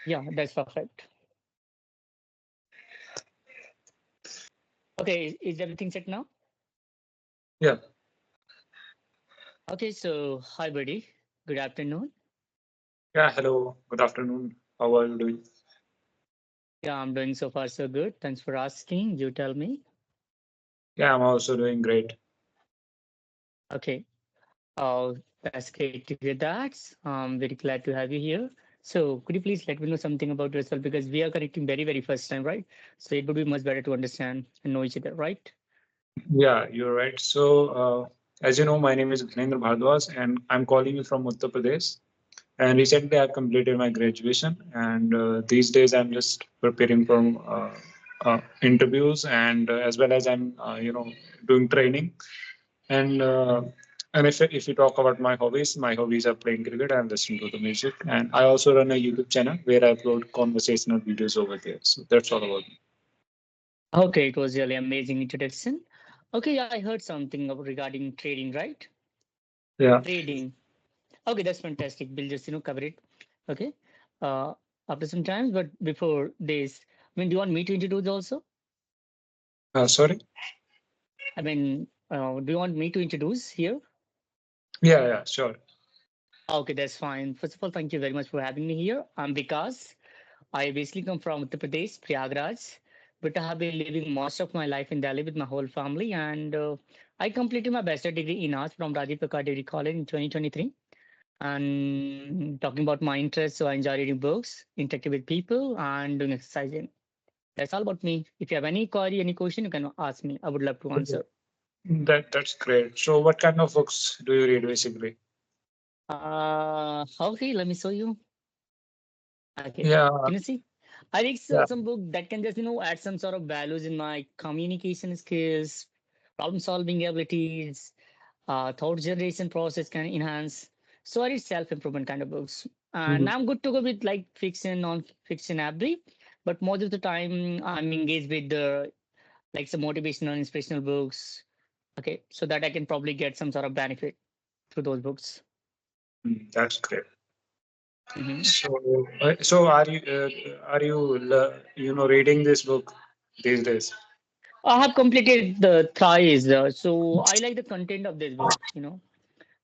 Yeah, that's perfect. Okay, is everything set now? Yeah, Okay, so hi, buddy. Good afternoon. yeah. Hello. Good afternoon. How are you doing? Yeah, I'm doing so far so good. Thanks for asking. You tell me. Yeah, I'm also doing great. Okay. That's great to hear that. I'm very glad to have you here. So, could you please let me know something about yourself because we are connecting very, very first time, right? So it would be much better to understand and know each other, right? Yeah, you're right. So, as you know, my name is Ghanendra Bhardwaj, and I'm calling you from Uttar Pradesh. And recently, I completed my graduation, and these days I'm just preparing for interviews, and as well as I'm, doing training. And if you talk about my hobbies are playing cricket and listening to the music. And I also run a YouTube channel where I upload conversational videos over there. So that's all about me. Okay, it was really amazing introduction. Okay, yeah, I heard something regarding trading, right? Yeah. Trading. Okay, that's fantastic. We'll just cover it. Okay. Uh, After some time, but before this, I mean, do you want me to introduce also? Sorry. I mean, do you want me to introduce here? Yeah, yeah, sure. Okay, that's fine. First of all, thank you very much for having me here. I'm Vikas. I basically come from Uttar Pradesh, Prayagraj, but I have been living most of my life in Delhi with my whole family. And I completed my bachelor degree in arts from Rajiv Prakash Degree College in 2023. And talking about my interests, so I enjoy reading books, interacting with people, and doing exercising. That's all about me. If you have any query, any question, you can ask me. I would love to Okay. answer. That's great. So what kind of books do you read basically? Okay, let me show you. Okay, Yeah, can you see? I read yeah. some book that can just add some sort of values in my communication skills, problem solving abilities, thought generation process can enhance. So I read self improvement kind of books, and Mhm. I'm good to go with like fiction, non-fiction, every. But most of the time, I'm engaged with the like some motivational, inspirational books. Okay, so that I can probably get some sort of benefit through those books. That's great. Mhm. So are you reading this book these days? I have completed the thrice, so I like the content of this book.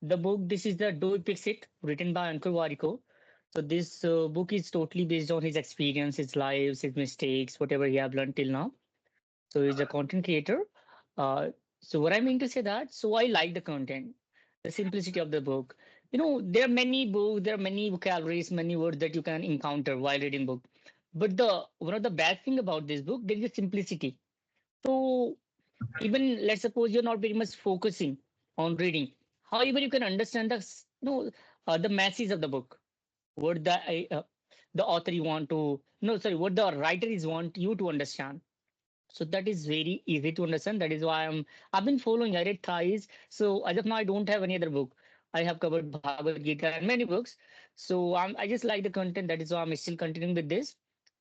The book, this is the Do It Fix It, written by Ankur Warikoo. So this book is totally based on his experience, his lives, his mistakes, whatever he have learned till now. So he's a content creator. Uh, so what I mean to say that, so I like the content, the simplicity of the book. There are many books, there are many vocabularies, many words that you can encounter while reading book. But the one of the bad thing about this book, there is a simplicity. So even let's suppose you're not very much focusing on reading, however you can understand the message of the book, what the author you want to no sorry what the writer is want you to understand. So that is very easy to understand. That is why I've been following. I read thrice, so as of now I don't have any other book. I have covered Bhagavad Gita and many books, so I just like the content. That is why I'm still continuing with this,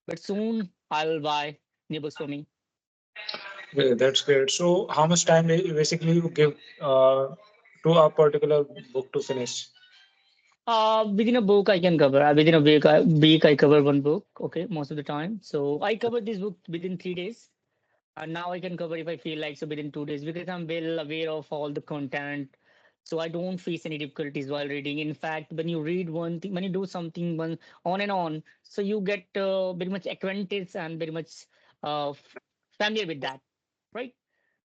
but soon I'll buy new books for me. Yeah, that's great. So how much time basically you give to a particular book to finish? Within a book I can cover. Within a week I cover one book. Okay, most of the time. So I covered this book within 3 days, and now I can cover if I feel like so within 2 days because I'm well aware of all the content. So I don't face any difficulties while reading. In fact, when you read one thing, when you do something one on and on, so you get very much acquainted and very much familiar with that, right?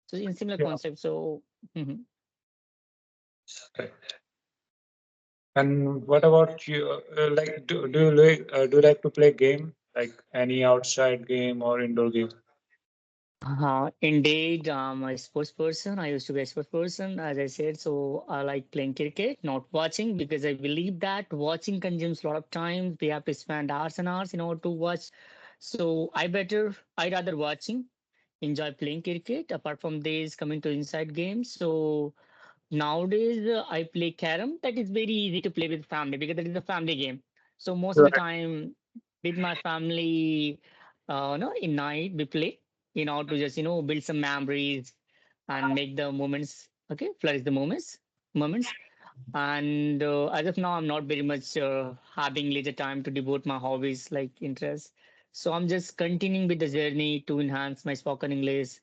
So in similar Yeah. concept. So mhm. Okay. And what about you? Like, do you like to play game, like any outside game or indoor game? Indeed, I'm a sports person. I used to be a sports person, as I said. So I like playing cricket, not watching, because I believe that watching consumes a lot of time. We have to spend hours and hours in order to watch. So I rather watching, enjoy playing cricket. Apart from this, coming to inside games. So nowadays, I play carom. That is very easy to play with family because that is a family game. So most of the Right. time, with my family, no, in night we play in order to just build some memories and make the moments, okay, flourish the moments. And as of now, I'm not very much having leisure time to devote my hobbies like interests. So I'm just continuing with the journey to enhance my spoken English.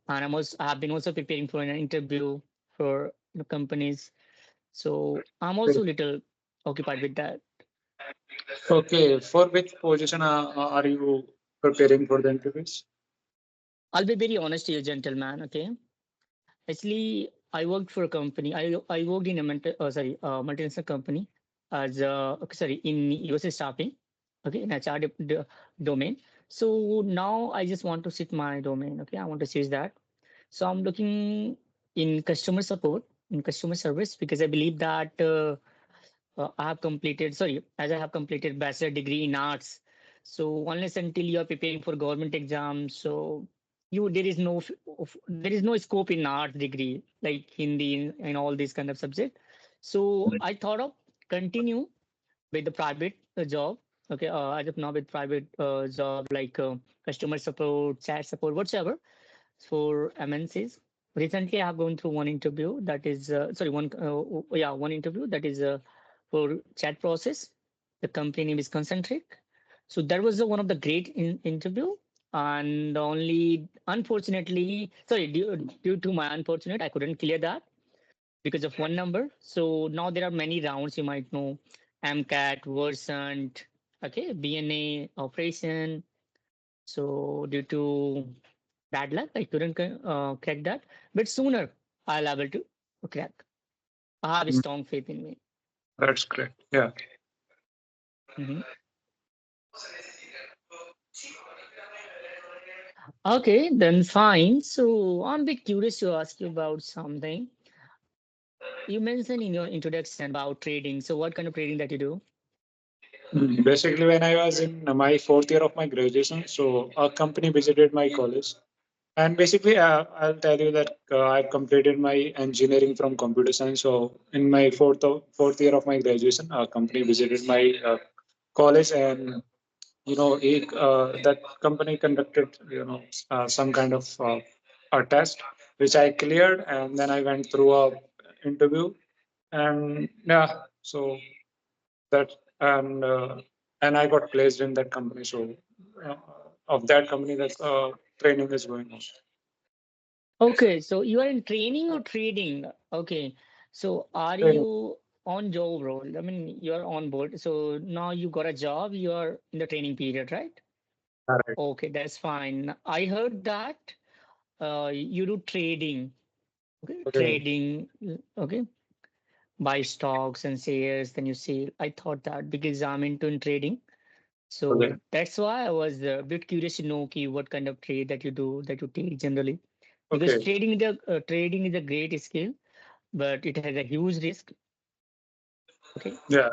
And I have been also preparing for an interview for companies. So I'm also a little occupied with that. Okay, for which position are you preparing for the interviews? I'll be very honest to you, gentleman. Okay. Actually, I worked for a company. I worked in a multinational company as in USA staffing. Okay, in HR domain. So now I just want to sit my domain. Okay, I want to choose that. So I'm looking in customer support, in customer service, because I believe that as I have completed bachelor degree in arts. So unless until you are preparing for government exams, so there is no scope in arts degree like Hindi and all these kind of subject. So I thought of continue with the private job. Okay, as of now with private job like customer support, chat support, whatsoever for MNCs. Recently, I have gone through one interview that is one interview that is for chat process. The company name is Concentric. So that was one of the great interview, and only unfortunately, due to my unfortunate, I couldn't clear that because of one number. So now there are many rounds. You might know MCAT, Versant, okay, BNA, operation. So due to bad luck, I couldn't crack that. But sooner I'll able to crack. I have a Mm, strong faith in me. that's great. Yeah. Mhm. Okay, then fine. So I'm a bit curious to ask you about something. You mentioned in your introduction about trading. So what kind of trading that you do? Basically, when I was in my fourth year of my graduation, so a company visited my college. And basically, I'll tell you that I've completed my engineering from computer science. So in my fourth year of my graduation, a company visited my college, and that company conducted some kind of a test, which I cleared, and then I went through a interview, and yeah, so that and I got placed in that company. So uh, of that company, that training is going on. Okay, so you are in training or trading? Okay, so are Training. you on job role? I mean, you are on board. So now you got a job, you are in the training period, right? All right. Okay, that's fine. I heard that you do trading. Okay, Okay. trading. Okay, buy stocks and shares, then you sell. I thought that because I'm into in trading. Okay. So that's why I was a bit curious to know ki, what kind of trade that you do, that you take generally. Because Okay. trading is a great skill, but it has a huge risk. Okay. Yeah.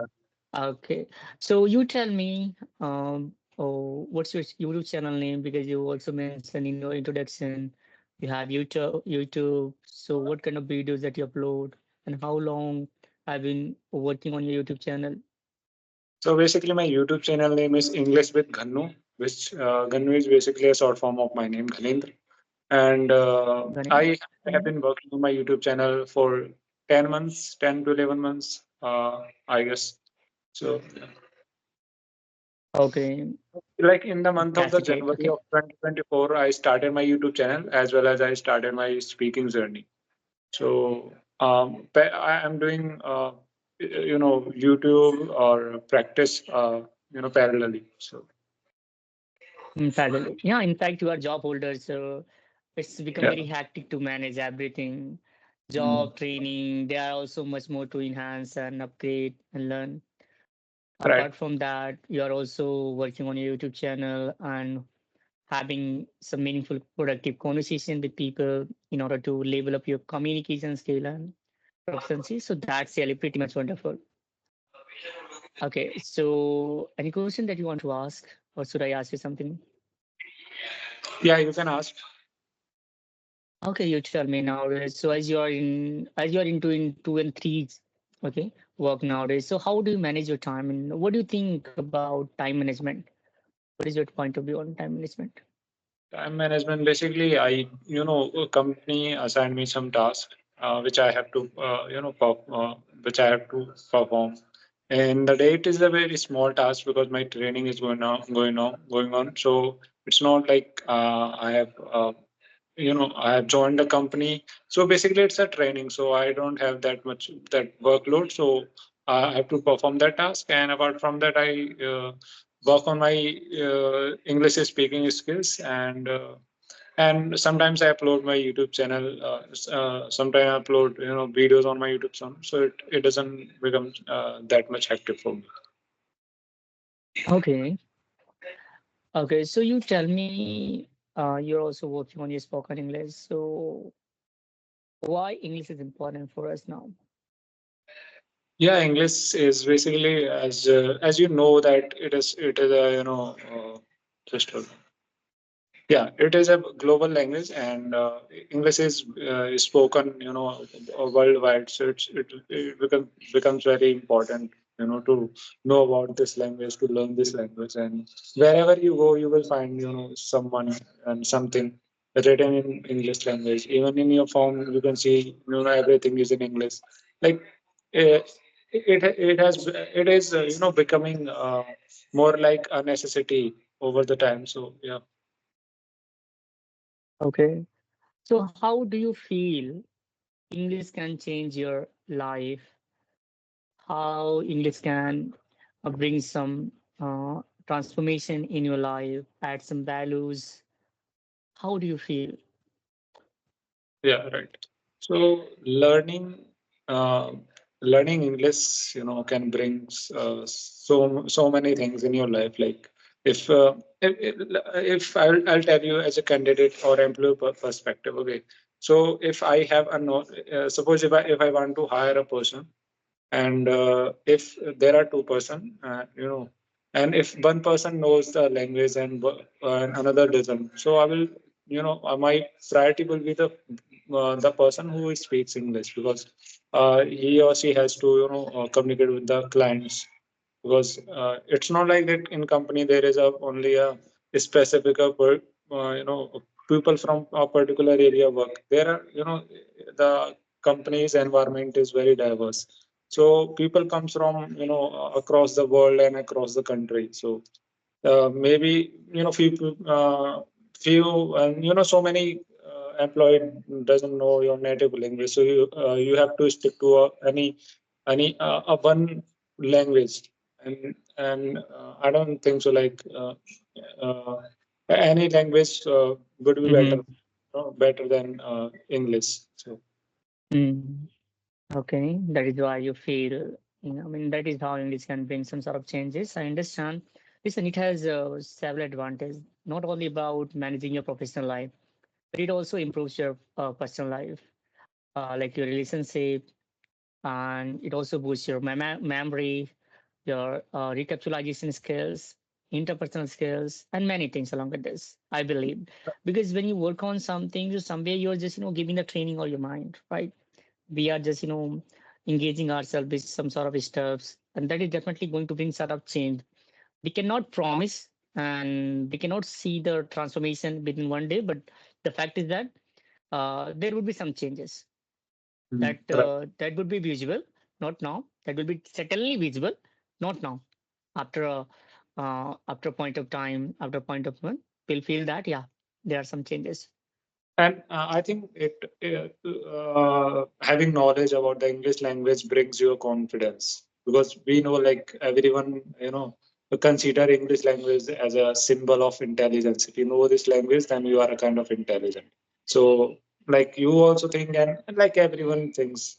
Okay. So you tell me, what's your YouTube channel name? Because you also mentioned in your introduction, you have YouTube. So what kind of videos that you upload, and how long have been working on your YouTube channel? So basically, my YouTube channel name is English with Ghannu, which Ghannu is basically a short form of my name, Ghanendra. And Ganesh? I have been working on my YouTube channel for 10 months, 10 to 11 months, I guess. So, Okay, like in the month of the that's great. January Okay. of 2024, I started my YouTube channel as well as I started my speaking journey. So, I am doing, YouTube or practice, parallelly. So, Parallel. Yeah, in fact, you are job holder, so it's become yeah. very hectic to manage everything. Mm. Job training, there are also much more to enhance and upgrade and learn. Right. Apart from that, you are also working on your YouTube channel and having some meaningful, productive conversation with people in order to level up your communication skill and proficiency. So that's really pretty much wonderful. Okay, so any question that you want to ask, or should I ask you something? Yeah, you can ask. Okay, you tell me nowadays. So as you are into in two and three, okay, work nowadays. So how do you manage your time, and what do you think about time management? What is your point of view on time management? Time management, basically, a company assigned me some task, which I have to, which I have to perform. And the day it is a very small task because my training is going on. So it's not like I have I have joined the company. So basically, it's a training. So I don't have that much that workload. So I have to perform that task. And apart from that, I work on my English speaking skills and sometimes I upload my YouTube channel. Sometimes I upload videos on my YouTube channel, so it doesn't become that much hectic for me. Okay. Okay. So you tell me, you're also working on your spoken English. So why English is important for us now? Yeah, English is basically as you know that it is a just hold on. Yeah, it is a global language, and English is spoken, worldwide. So it becomes very important, to know about this language, to learn this language, and wherever you go, you will find, someone and something written in English language. Even in your phone, you can see, everything is in English. Like it is, becoming more like a necessity over the time. So yeah. Okay. So how do you feel English can change your life? How English can bring some transformation in your life, add some values? How do you feel? Yeah, right. So uh, learning English, can bring so many things in your life. Like if uh, if I'll tell you as a candidate or employee perspective. Okay, so if I have a no, suppose if I want to hire a person, and if there are two-person, and if one person knows the language and another doesn't, so I will, my priority will be the person who speaks English, because he or she has to communicate with the clients, because it's not like that in company there is only a specific people from a particular area work. There are, the company's environment is very diverse, so people comes from across the world and across the country. So maybe few and so many employee doesn't know your native language, so you have to stick to a one language, and I don't think so, like uh, any language would be better, Mm-hmm. better than English. So Mm. Okay, that is why you feel, I mean, that is how English can bring some sort of changes. I understand. Listen, it has several advantages, not only about managing your professional life, but it also improves your personal life, like your relationship, and it also boosts your memory, your recapitalization skills, interpersonal skills, and many things along with this, I believe. Because when you work on something, somewhere you're just, giving the training all your mind, right? We are just engaging ourselves with some sort of steps, and that is definitely going to bring sort of change. We cannot promise and we cannot see the transformation within one day, but the fact is that there would be some changes right. that would be visible, not now, that will be certainly visible, not now, after after a point of time, after a point of month, we'll feel that yeah, there are some changes. And I think having knowledge about the English language brings you a confidence, because we know, like everyone, consider English language as a symbol of intelligence. If you know this language, then you are a kind of intelligent. So, like you also think, and like everyone thinks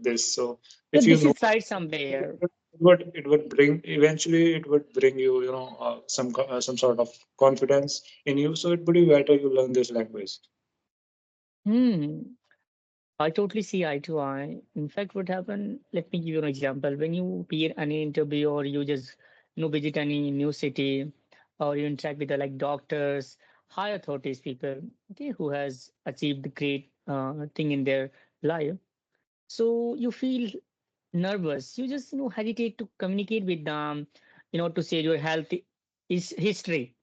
this. So, So if you this know, is right it somewhere. would bring eventually it would bring you, some sort of confidence in you. So it would be better you learn this language. Hmm. I totally see eye to eye. In fact, what happened, let me give you an example. When you appear any interview or you just visit any new city, or you interact with the like doctors, high authorities people, okay, who has achieved great thing in their life. So you feel nervous. You just hesitate to communicate with them, to say your health is history.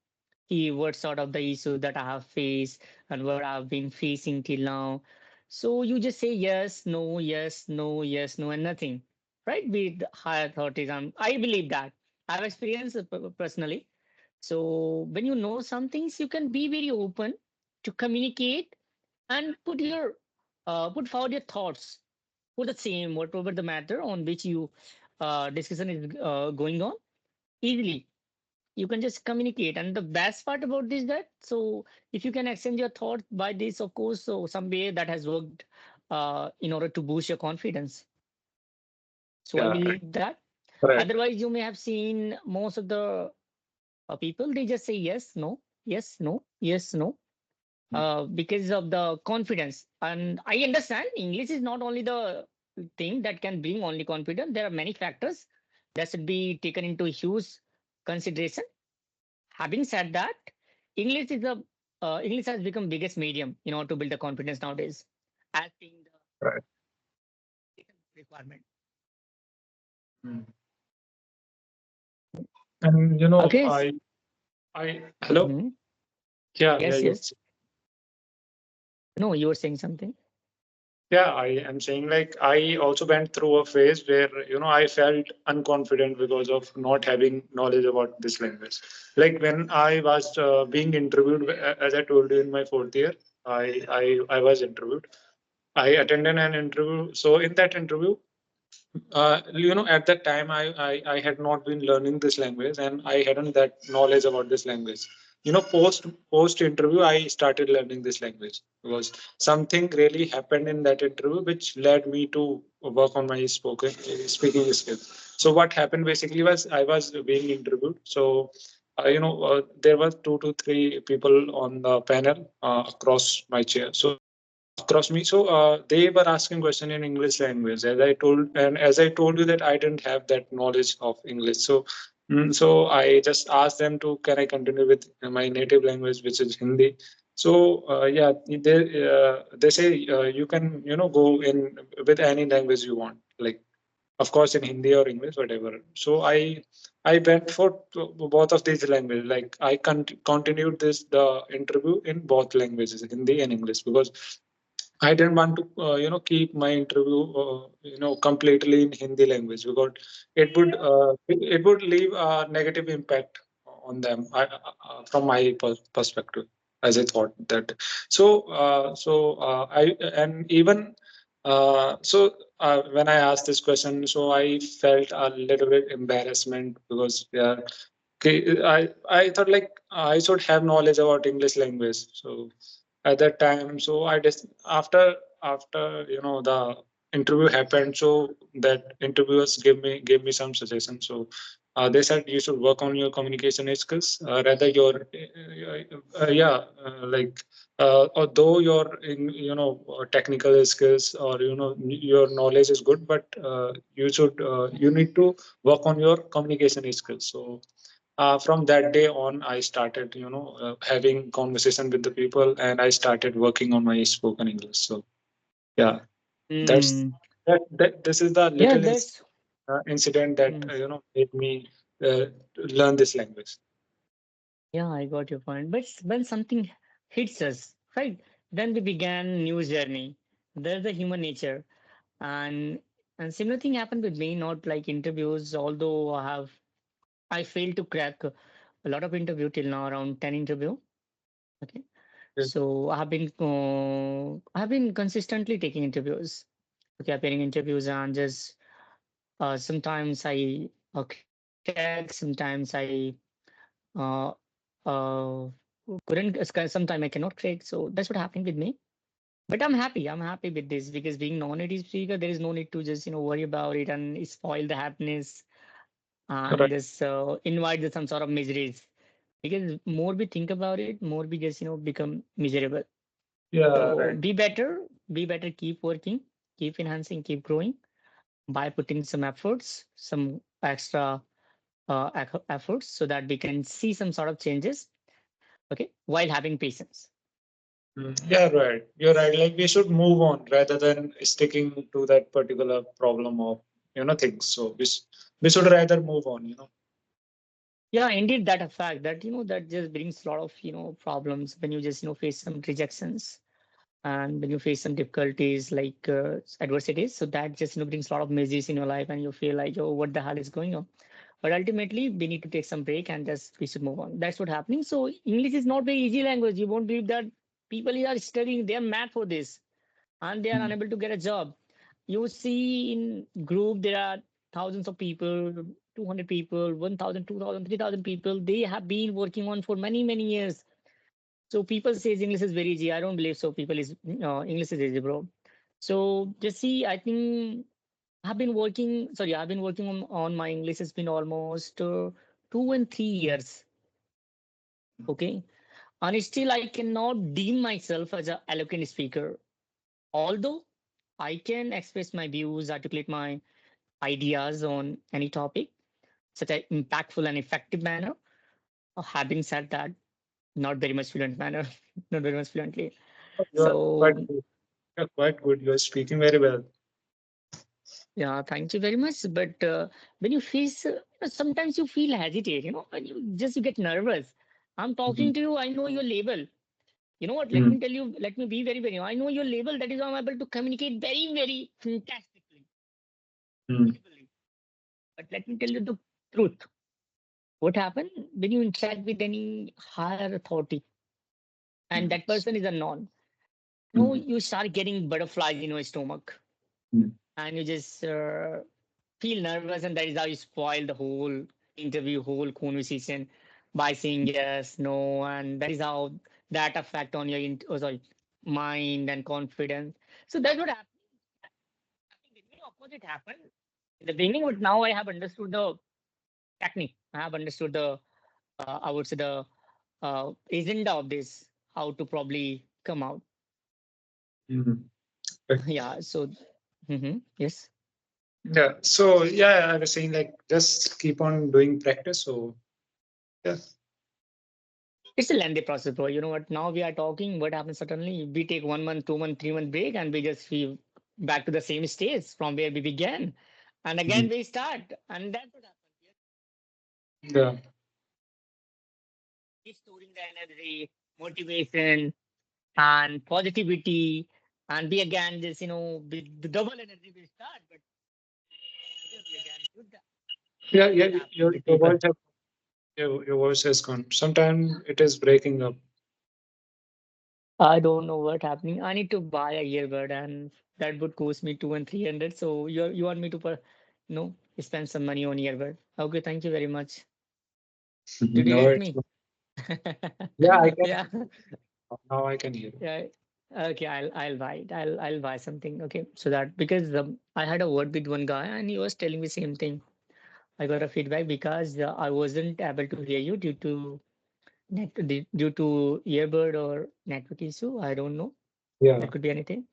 What sort of the issue that I have faced and what I've been facing till now. So you just say yes, no, yes, no, yes, no, and nothing. right, with higher authorities. I believe that. I've experienced it personally. So when you know some things, you can be very open to communicate and put forward your thoughts for the same whatever the matter on which you discussion is going on easily. You can just communicate, and the best part about this that so if you can exchange your thoughts by this, of course, so some way that has worked in order to boost your confidence. So I Yeah, believe that. right. Otherwise, you may have seen most of the people, they just say yes, no, yes, no, yes, no, because of the confidence. And I understand English is not only the thing that can bring only confidence. There are many factors that should be taken into huge consideration. Having said that, English is a English has become biggest medium, to build the confidence nowadays, as being the Right. requirement. Mm. And Okay. hello. Mhm. Yeah, yeah, Yes, you. yes. No, you were saying something. Yeah, I am saying like I also went through a phase where I felt unconfident because of not having knowledge about this language. Like when I was being interviewed, as I told you in my fourth year, I was interviewed. I attended an interview. So in that interview, at that time I had not been learning this language and I hadn't that knowledge about this language. Post interview I started learning this language because something really happened in that interview which led me to work on my spoken speaking skills. So what happened basically was I was being interviewed. So there were two to three people on the panel across my chair. So across me. So they were asking question in English language. As I told you that I didn't have that knowledge of English. So so I just asked them to can I continue with my native language, which is Hindi. So yeah, they say you can go in with any language you want, like of course in Hindi or English, whatever. So I went for both of these languages. Like I continued the interview in both languages, Hindi and English, because I didn't want to, keep my interview, completely in Hindi language because it would leave a negative impact on them from my perspective, as I thought that. I and even when I asked this question, so I felt a little bit embarrassment because yeah, okay, I thought like I should have knowledge about English language. So at that time, so I just after the interview happened, so that interviewers gave me some suggestions. So they said you should work on your communication skills, rather your like although your technical skills or your knowledge is good, but you need to work on your communication skills. So from that day on, I started, having conversation with the people, and I started working on my spoken English. So yeah, that's Mm, that. This is the yeah, little that's incident that mm, made me uh, learn this language. yeah, I got your point. But when something hits us, right, then we began new journey. There's the human nature, and similar thing happened with me. Not like interviews, although I failed to crack a lot of interview till now, around 10 interview. Okay, Yeah. so I have been consistently taking interviews. Okay, appearing interviews and just sometimes I crack, sometimes I uh, uh, couldn't. Sometimes I cannot crack. So that's what happened with me. But I'm happy. I'm happy with this because being non-native speaker, there is no need to just worry about it and spoil the happiness and Right. just invite some sort of miseries. Because more we think about it, more we just become miserable. Yeah. So Right. be better, keep working, keep enhancing, keep growing by putting some efforts, some extra efforts so that we can see some sort of changes, okay, while having patience. Yeah. Right. You're right. Like we should move on rather than sticking to that particular problem of things. So we should rather move on. Yeah, indeed, that a fact that that just brings a lot of problems when you just face some rejections. and when you face some difficulties like adversities, so that just brings a lot of measures in your life, and you feel like, oh, what the hell is going on? But ultimately, we need to take some break and just we should move on. That's what happening. So English is not very easy language. You won't believe that people here are studying. They are mad for this, and they are Mm. unable to get a job. You see in group there are thousands of people, 200 people, 1,000, 2,000, 3,000 people. They have been working on for many years. So people says English is very easy. I don't believe so. People is English is easy, bro. So just see, I think I've been working. Sorry, I've been working on my English. It's been almost 2 and 3 years. Okay, and still I cannot deem myself as a eloquent speaker. Although I can express my views, articulate my ideas on any topic, such an impactful and effective manner. Having said that, not very much fluent manner, not very much fluently. You are quite So good. You're quite good. You are speaking very well. yeah, thank you very much. But when you face, sometimes you feel hesitate, when you get nervous. I'm talking Mm. to you, I know your label. You know what? Let Mm. me tell you, let me be very. I know your label. That is why I'm able to communicate very fantastically, Mm. beautifully. But let me tell you the truth. What happened when you interact with any higher authority and that person is unknown? Mm. You start getting butterflies in your stomach, Mm. and you just feel nervous, and that is how you spoil the whole interview, whole conversation by saying yes, no, and that is how that affect on your mind and confidence. So that's what happened. I think the very opposite happened in the beginning, but now I have understood the technique. I have understood the I would say the agenda of this, how to probably come out. Mm. Right. Yeah. So yes. Yeah. So yeah, I was saying like just keep on doing practice. So yeah. It's a lengthy process, bro. You know what? Now we are talking. What happens suddenly? We take 1 month, 2 month, 3 month break, and we just feel back to the same stage from where we began, and again Mm. we start, and that's what happens. We are Yeah. restoring the energy, motivation, and positivity, and we again just with the double energy we start, but still we again do that. Yeah. That's Yeah. what happening with Your people. voice your voice has gone. Sometimes it is breaking up. I don't know what happening. I need to buy a earbud, and that would cost me 2 and 300. So you want me to spend some money on earbud? Okay, thank you very much. Did you No, get it's me? not. Yeah, I can. Yeah, Now I can hear. yeah. Okay, I'll buy it. I'll buy something. Okay, so that because I had a word with one guy and he was telling me same thing. I got a feedback because I wasn't able to hear you due to earbud or network issue. I don't know. Yeah. That could be anything.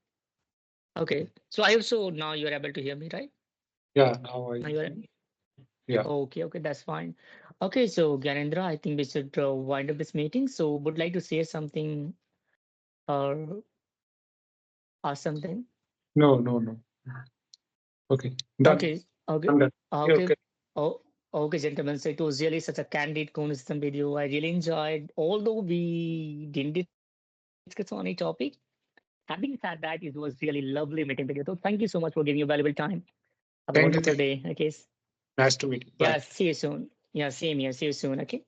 Okay. So I also now you're able to hear me, right? Yeah. Now I. Now you're Yeah. okay, that's fine. Okay, so Gyanendra, I think we should wind up this meeting. So would like to say something or ask something? No. No. No. Okay. Done. Okay, okay, I'm done. Yeah. okay. Okay. Oh, okay, gentlemen. So it was really such a candid conversation video. I really enjoyed, although we didn't discuss on any topic. Having said that, it was really lovely meeting with you. So thank you so much for giving your valuable time. Have a wonderful Thank you. day. Thank you. Okay. Nice to meet you. Yeah, Bye. see you soon. Yeah, same here. See you soon. Okay.